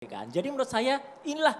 kan. Jadi menurut saya inilah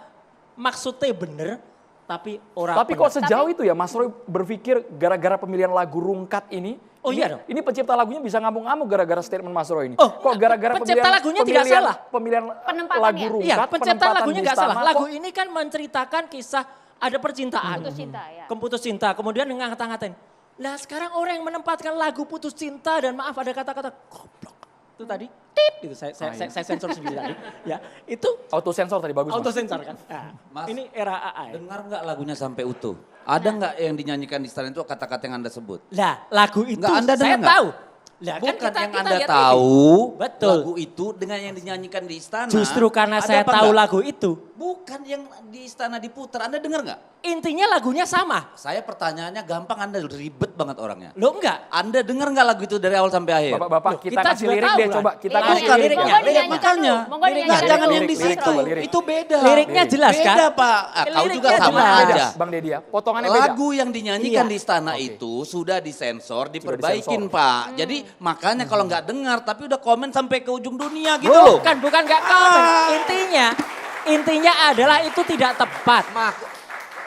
maksudnya bener, tapi orang. Tapi kok sejauh itu ya Mas Roy berpikir gara-gara pemilihan lagu Rungkat ini? Oh iya dong. Ini pencipta lagunya bisa ngamuk-ngamuk gara-gara statement Mas Roy ini. Oh, kok gara-gara pencipta lagunya tidak salah. Pemilihan Penempatannya. lagu Rungkat, Iya, pencipta lagunya nggak salah. Lagu kok ini kan menceritakan kisah ada percintaan. Putus cinta ya. Putus cinta, kemudian ngata-ngatain. Lah sekarang orang yang menempatkan lagu putus cinta dan maaf ada kata-kata goblok. Itu tadi, tit gitu. Saya sensor sendiri tadi. Ya, itu auto sensor tadi bagus. auto Mas. sensor kan. Nah, Mas, ini era AI. Dengar nggak lagunya sampai utuh? Ada nggak yang dinyanyikan di istana itu kata-kata yang Anda sebut? Lah, lagu itu Nggak, Anda saya dengar nggak? tahu. Lah, kan Bukan yang kita Anda lihat tahu, Betul. lagu itu dengan yang dinyanyikan di istana. Justru karena ada saya apa tahu nggak? lagu itu, Bukan yang di istana diputar, Anda dengar nggak? intinya lagunya sama. Saya pertanyaannya gampang, Anda ribet banget orangnya. Lo enggak? Anda dengar nggak lagu itu dari awal sampai akhir? Bapak-bapak Loh, kita kita kasih juga lirik tahu deh lah. coba. Kita Iya, kasih iya, liriknya. monggo dinyanyikan makanya. dulu, monggo Nggak, dinyanyikan jangan dulu. yang di Lirik, situ. coba, lirik. Itu beda. Liriknya jelas kan? Beda Pak. Kau juga Liriknya sama jelas. aja. Bang Deddy ya, potongannya beda. Lagu yang dinyanyikan Iya. di istana Oke. itu sudah disensor, diperbaikin disensor. Pak. Jadi makanya kalau nggak dengar tapi udah komen sampai ke ujung dunia gitu loh. Bukan nggak komen. Intinya adalah itu tidak tepat.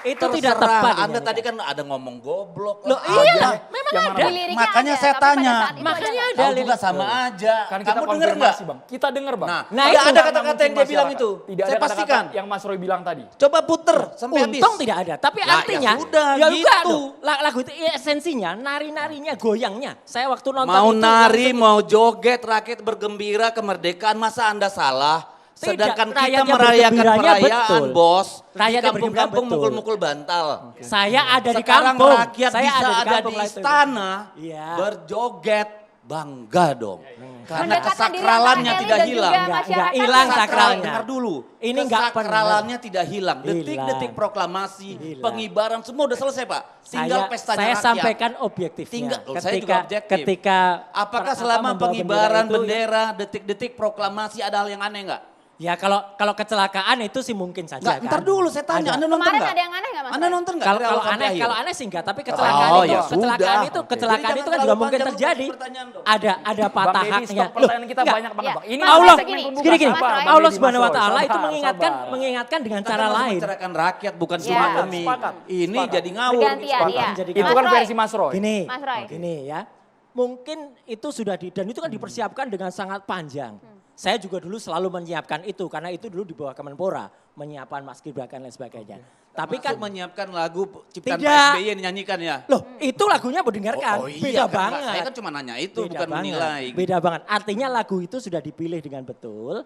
Itu tidak Terserah. tepat. Anda dinyanyikan. tadi kan ada ngomong goblok. Loh lah, iya, ada. memang Yang ada. mana? Di liriknya Makanya ada, saya tapi pada tanya. saat itu Makanya ada. ada. Kau juga lirik. sama aja. Kan kita Kamu denger nggak? konfirmasi Bang. Kita denger Bang. Nah, Tidak itu ada kata-kata yang dia bilang Masyarakat. itu. Tidak Saya ada pastikan. kata-kata yang Mas Roy bilang tadi. Coba puter sampai habis. Untung tidak ada. Tapi Lah, ya artinya, sudah, ya gitu. enggak dong. Lagu itu esensinya, nari-narinya, goyangnya. Saya waktu nonton Mau itu nari, langsung- mau joget, rakyat bergembira kemerdekaan, masa Anda salah? Tidak, Sedangkan kita rakyatnya merayakan bergembiranya perayaan, betul. bos. Rakyatnya Di bergembira kampung-kampung betul. mukul-mukul bantal. Saya ada di Sekarang kampung. rakyat Saya bisa ada kampung di lah itu. istana, Iya. berjoget, bangga dong. Karena Pendekatan kesakralannya diri tidak dan juga hilang. masyarakat Nggak hilang juga. sakralnya. Dengar dulu. Ini nggak kesakralannya tidak hilang. Hilang. Detik-detik proklamasi, Hilang. pengibaran semua udah selesai Pak. Tinggal pestanya saya rakyat. sampaikan objektifnya. Tinggal, saya juga objektif. Ketika Apakah apa, selama membawa pengibaran itu, bendera, detik-detik proklamasi ada hal yang aneh nggak? Ya kalau kecelakaan itu sih mungkin saja Nggak, kan. ntar dulu saya tanya, Ada. Anda nonton Kemarin nggak? ada yang aneh nggak Mas? Anda Roy? nonton nggak? Kalau dari awal kalau sampai aneh akhir? kalau aneh sih enggak, tapi kecelakaan Oh, itu ya kecelakaan sudah. itu Oke. kecelakaan Jadi itu jangan kan juga terlalu mungkin panjang terjadi. untuk pertanyaan dong. Ada Bang patah Deddy, haknya. stop pertanyaan kita enggak. banyak banget Ya. Bang. Ini Mas, Allah segini. segini. gini. Mas Roy. Allah Deddy, Subhanahu wa Mas Roy, taala itu sabar, sabar. mengingatkan dengan Kita cara kan harus lain. mencerahkan rakyat bukan Ya. cuma demi. Sepakat. Ini Sepakat. jadi ngawur. Bergantian, Sepakat. ya. Jadi Itu Mas kan Roy. versi Mas Roy. Gini, Mas Roy. gini ya. Mungkin itu sudah dan itu kan dipersiapkan dengan sangat panjang. Saya juga dulu selalu menyiapkan itu karena itu dulu di bawah Kemenpora menyiapkan Paskibraka dan lain sebagainya. Tapi kan Maksud menyiapkan lagu ciptaan Tidak. Pak SBY yang dinyanyikan ya? loh itu lagunya mendengarkan Oh, iya, beda kan, banget. Saya kan cuma nanya itu, Beda bukan banget, menilai. Beda banget. Artinya lagu itu sudah dipilih dengan betul.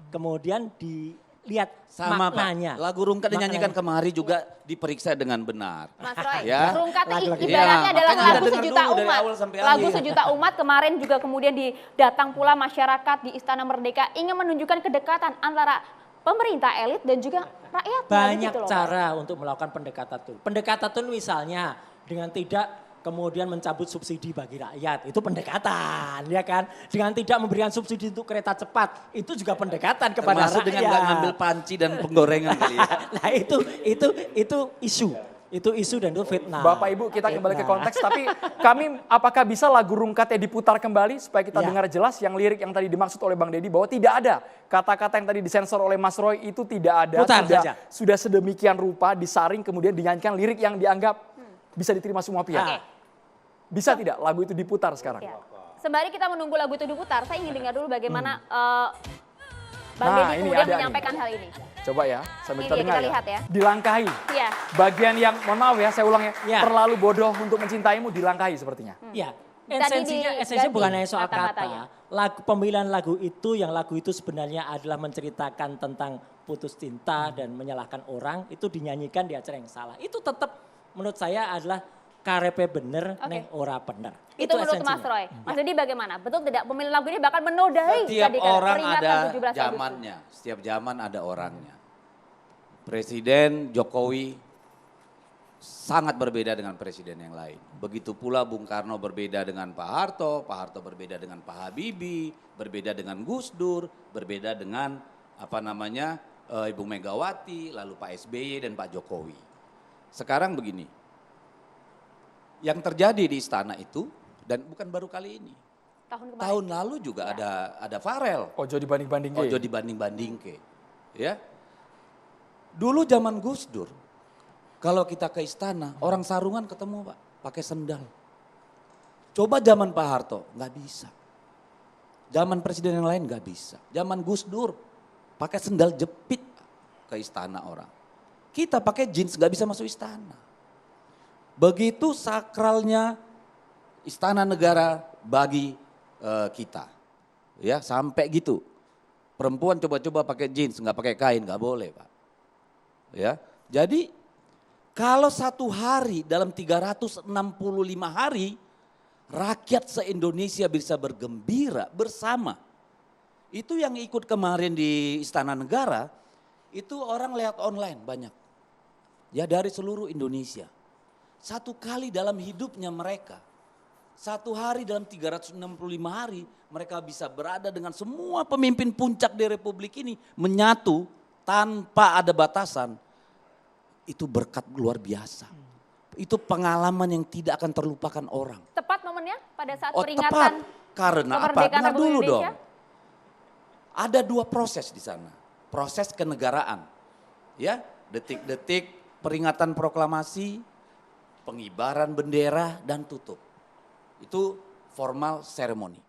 Kemudian dilihat Sama maknanya. Pak, lagu Rungkat dinyanyikan kemari juga diperiksa dengan benar. Mas Roy, Ya. Rungkat Lagu-lagu. ibaratnya Iya, adalah makanya lagu dengar sejuta dulu dari umat. awal sampai Lagu akhir. sejuta umat kemarin juga kemudian datang pula masyarakat di Istana Merdeka ingin menunjukkan kedekatan antara pemerintah elit dan juga rakyat. Banyak gitu loh, Pak. cara untuk melakukan pendekatan itu. Pendekatan itu misalnya dengan tidak kemudian mencabut subsidi bagi rakyat. Itu pendekatan, ya kan? Dengan tidak memberikan subsidi untuk kereta cepat. Itu juga pendekatan kepada Termasuk rakyat. dengan nggak ngambil panci dan penggorengan kali ya. Nah itu isu. Itu isu dan itu fitnah. Bapak Ibu kita kembali ke Fitnah. konteks tapi kami apakah bisa lagu Rungkatnya diputar kembali supaya kita Ya. dengar jelas yang lirik yang tadi dimaksud oleh Bang Deddy bahwa tidak ada kata-kata yang tadi disensor oleh Mas Roy itu tidak ada Putar saja. sudah sedemikian rupa disaring kemudian dinyanyikan lirik yang dianggap bisa diterima semua pihak. Oke. Bisa tidak lagu itu diputar sekarang? Ya. Sembari kita menunggu lagu itu diputar, saya ingin dengar dulu bagaimana Bang Nah, Deddy ini kemudian ada menyampaikan hal ini. Coba ya sambil Ini kita dia, dengar kita lihat ya. Dilangkahi. Iya. Bagian yang mohon maaf ya saya ulang ya. Ya. Terlalu bodoh untuk mencintaimu dilangkahi sepertinya. Ya, Tadi esensinya diganti bukan hanya soal kata-katanya. kata. Pemilihan lagu itu sebenarnya adalah menceritakan tentang putus cinta dan menyalahkan orang. Itu dinyanyikan di acara yang salah. Itu tetap menurut saya adalah karepe bener, Oke. neng ora bener. Itu menurut esensinya. Mas Roy. Mas Deddy bagaimana? Betul tidak pemilihan lagu ini bakal menodai Setiap tadi kan, orang peringatan ada 17 Agustus. zamannya, setiap zaman ada orangnya. Presiden Jokowi sangat berbeda dengan presiden yang lain. Begitu pula Bung Karno berbeda dengan Pak Harto berbeda dengan Pak Habibie, berbeda dengan Gus Dur, berbeda dengan Ibu Megawati, lalu Pak SBY dan Pak Jokowi. Sekarang begini, yang terjadi di istana itu dan bukan baru kali ini. Tahun kemarin. Tahun lalu juga ada Farel. Ojo dibanding-banding. Ojo dibanding-banding ke. Ya. Dulu zaman Gus Dur, kalau kita ke istana, orang sarungan ketemu Pak, pakai sendal. Coba zaman Pak Harto, nggak bisa. Zaman presiden yang lain nggak bisa. Zaman Gus Dur, pakai sendal jepit ke istana orang. Kita pakai jeans nggak bisa masuk istana. Begitu sakralnya istana negara bagi kita. Ya sampai gitu. Perempuan coba-coba pakai jeans, nggak pakai kain, nggak boleh Pak. Ya, jadi kalau satu hari dalam 365 hari, rakyat se-Indonesia bisa bergembira bersama. Itu yang ikut kemarin di Istana Negara, itu orang lihat online banyak. Ya dari seluruh Indonesia. Satu kali dalam hidupnya mereka, satu hari dalam 365 hari, mereka bisa berada dengan semua pemimpin puncak di Republik ini menyatu tanpa ada batasan. Itu berkat luar biasa. Itu pengalaman yang tidak akan terlupakan orang. Tepat momennya pada saat Tepat. peringatan Karena apa? kemerdekaan Dengar Republik dulu dong. Indonesia? Ada dua proses di sana. Proses kenegaraan. Ya, detik-detik peringatan proklamasi, pengibaran bendera dan tutup. Itu formal seremoni.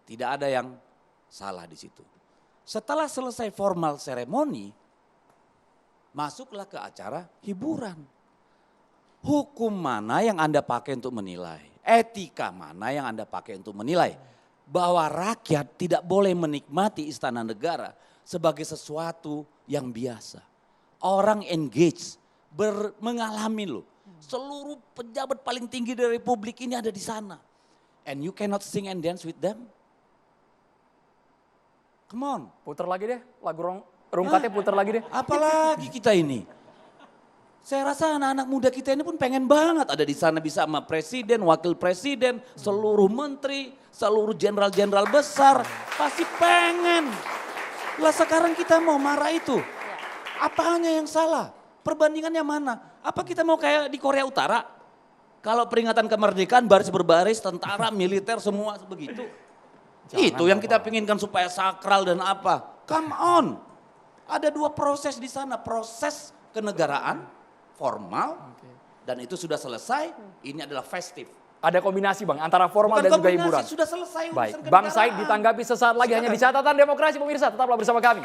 Tidak ada yang salah di situ. Setelah selesai formal seremoni, masuklah ke acara hiburan. Hukum mana yang Anda pakai untuk menilai? Etika mana yang Anda pakai untuk menilai? Bahwa rakyat tidak boleh menikmati istana negara sebagai sesuatu yang biasa. Orang engage, mengalami loh. Seluruh pejabat paling tinggi dari Republik ini ada di sana. And you cannot sing and dance with them? Come on. Puter lagi deh, lagu rungkatnya puter lagi deh. Apalagi kita ini. Saya rasa anak-anak muda kita ini pun pengen banget ada di sana bisa sama presiden, wakil presiden, seluruh menteri, seluruh jenderal-jenderal besar. Pasti pengen. Lah sekarang kita mau marah itu. Apanya yang salah? Perbandingannya mana? Apa kita mau kayak di Korea Utara? Kalau peringatan kemerdekaan baris berbaris, tentara, militer semua begitu. Itu yang kita pinginkan supaya sakral dan apa. Come on. Ada dua proses di sana. Proses kenegaraan, formal, dan itu sudah selesai. Ini adalah festif. Ada kombinasi Bang, antara formal Bukan dan juga kombinasi, hiburan. sudah selesai urusan Baik, kenegaraan. Bang Said ditanggapi sesaat lagi hanya di Catatan Demokrasi pemirsa. Tetaplah bersama kami.